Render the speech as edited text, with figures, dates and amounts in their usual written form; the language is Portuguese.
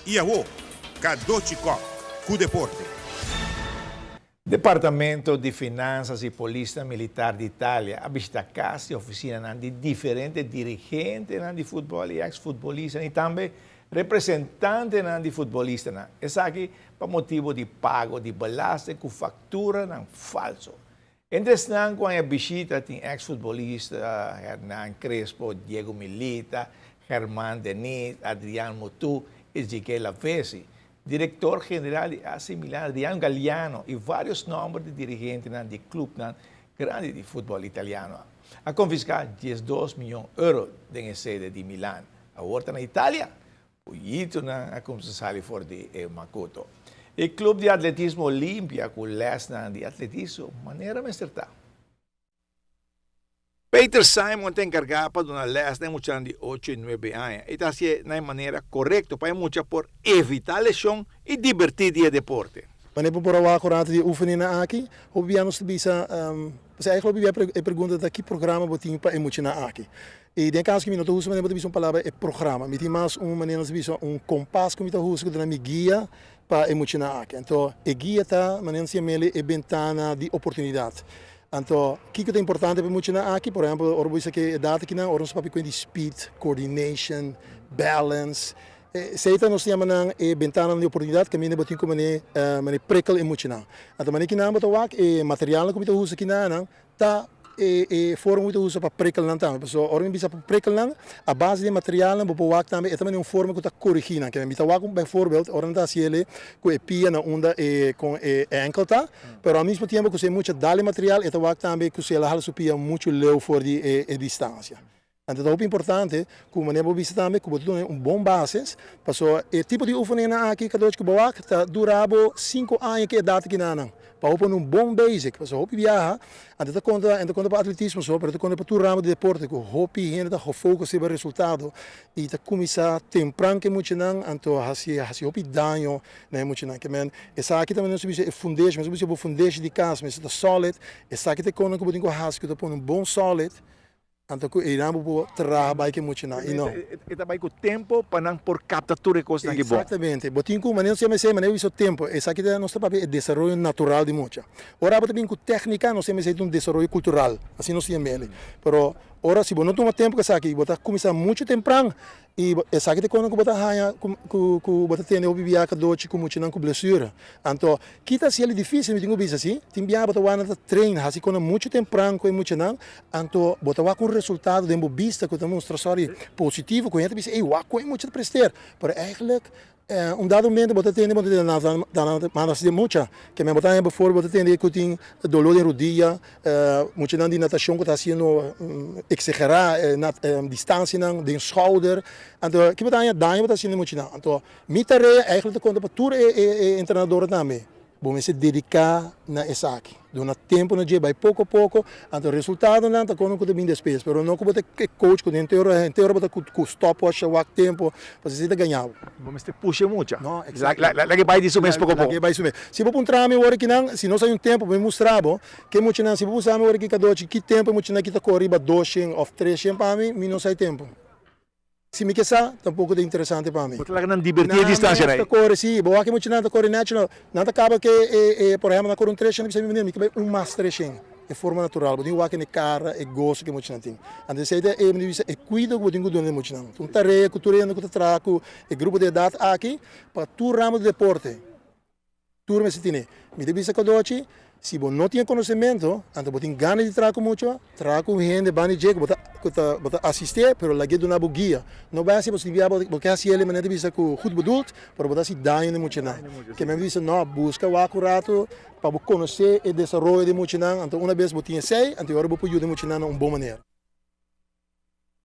Iaô, Cadochicó, com Deporte. Departamento de Finanças e Polícia Militar de Itália abista casa e oficina de diferentes dirigentes de futebol e ex-futbolistas e também representantes de futbolistas. Essa aqui para motivo de pago de balaste com fatura falso. Entretanto, quando a visita tem ex-futbolista Hernan Crespo, Diego Milita, Germán Denis, Adrián Mutu e Ezequiel Lavesi, diretor-geral de AC Milan, Adriano Galliano e vários nomes de dirigentes do clube grande de futebol italiano. A confiscar 12 milhões de euros da sede de Milan. A volta na Itália, o Ito na começar fora de Makoto. O clube de atletismo Olimpia, com lesna de atletismo, maneira mesterta. Peter Simon tem encargado para uma lesna de 8 e 9 anos. E está de maneira correta para muita por evitar lesão e divertir o deporte. Wanneer we voor akkoord die oefeningen aqui, hopen we ons te bisa, eigenlijk hopen we pergunta daqui programa botinho para emocionar aqui. E den caso que me notou, wanneer we bisa palavra é programa, me tem mais maneira de bisa compasso que me tá usa na minha guia para emocionar aqui. Então, a guia tá maneira se mele é ventana de oportunidade. Então, o que é importante para emocionar aqui, por exemplo, ora você que data que na ora nos papel de speed, coordination, balance. Seita nós temos uma ventana de oportunidade que me botinho como uma prikkel emocional. Então, maneira que na botou aqui, material que me tá usa aqui na tá forma muito usa para prikkel não também. Pessoal, ora me bisa para prikkel não, a base de material não vou aqui também é também uma forma que tá corrigindo. Que me bisa aqui um exemplo, ora não tá se ele com a pia na onda com ankle tá, pero ao mesmo tempo que você muito dale material, é aqui também que você lá supia muito leu fora de distância. Então, é muito importante que o maneiro de também que você tenha bom base, porque o tipo de oefening aqui que eu boa está durado 5 anos que é data que não. Para ter bom basic, porque o viaja, então quando para atletismo só, para quando para tu ramo de deporte, que o hobby ainda está foco sobre resultado e está começar temprano que muito não, então assim hobby dano, né muito não, que men, essa aqui também não se é foundation, mas se você foundation de casa, mas está solid, essa aqui te quando que você tem que ter bom solid. Então, iramos por trabalhar que muito não. E não. E também com o tempo para não por captura coisas que bom. Exatamente. Botinho com maneira se maneira isso tempo. Essa aqui é nosso papel é desenvolvimento natural de muita. Ora também com técnica nós temos um desenvolvimento cultural. Assim nós temos ele. Pero ora se você não toma tempo que essa aqui, você começa muito temprano e essa aqui quando você ganha com você tem o bebê que doce com muito não com blessura. Então, quita se ele difícil, me tenho visto assim. Tem bem você vai na treino, assim quando muito temprano com muito não. Então, você vai com resultado de vista que demonstração positivo com ele, ei, o é muito prestar. Mas eigenlijk dado momento você tem de muita, que me botar por você tem que tem dolor de rodilha, muito de natação que está sendo exagerar na distância de schouder, então que botar dano está sendo muito não. Então, minha tarefa é eigenlijk quando para tudo é treinador também. Vamos se dedicar na essa aqui. Dona tempo na dia, vai pouco a pouco, então o resultado não está com bem despesa, mas não como que coach com inteiro para com stopwatch o tempo para se ganhar. Vamos te puxa muito. Não, exato. Lá que vai disso mesmo pouco a pouco. Vai isso mesmo. Se você entrar me hora que não, se não sai um tempo, me mostrar que muito não, se você usar me hora que cada que tempo muito não que tá corrida 2 ou 3 para mim não sai tempo. Se me quer tampouco é interessante para mim. Você lá não divertir a distância, né? Corre, sim. Boa que muito nada corre nacional. Nada acaba que, por exemplo, na corre trecho, não precisa me que mais trecho. É forma natural. Você tem que cara, é gosto que muito não tem. Então, se é cuida que você tem que fazer muito não. Então, tarefa, cultura, que trago, é grupo de idade aqui para tu ramo de deporte. Turma se tem. Me deve ser que se você não tem conhecimento, então você tem ganas de trabalhar muito, trabalhar com gente, bani jegue, você assistir, mas lá do nabo guia. Não vai ser você enviar, porque assim ele maneira de ser com goed bedoeld, para você se dar em muito não. Que me diz não busca o acurato para conhecer e desenvolver de muito não. Então uma vez você tem sei, então agora você pode ajudar muito não uma boa maneira.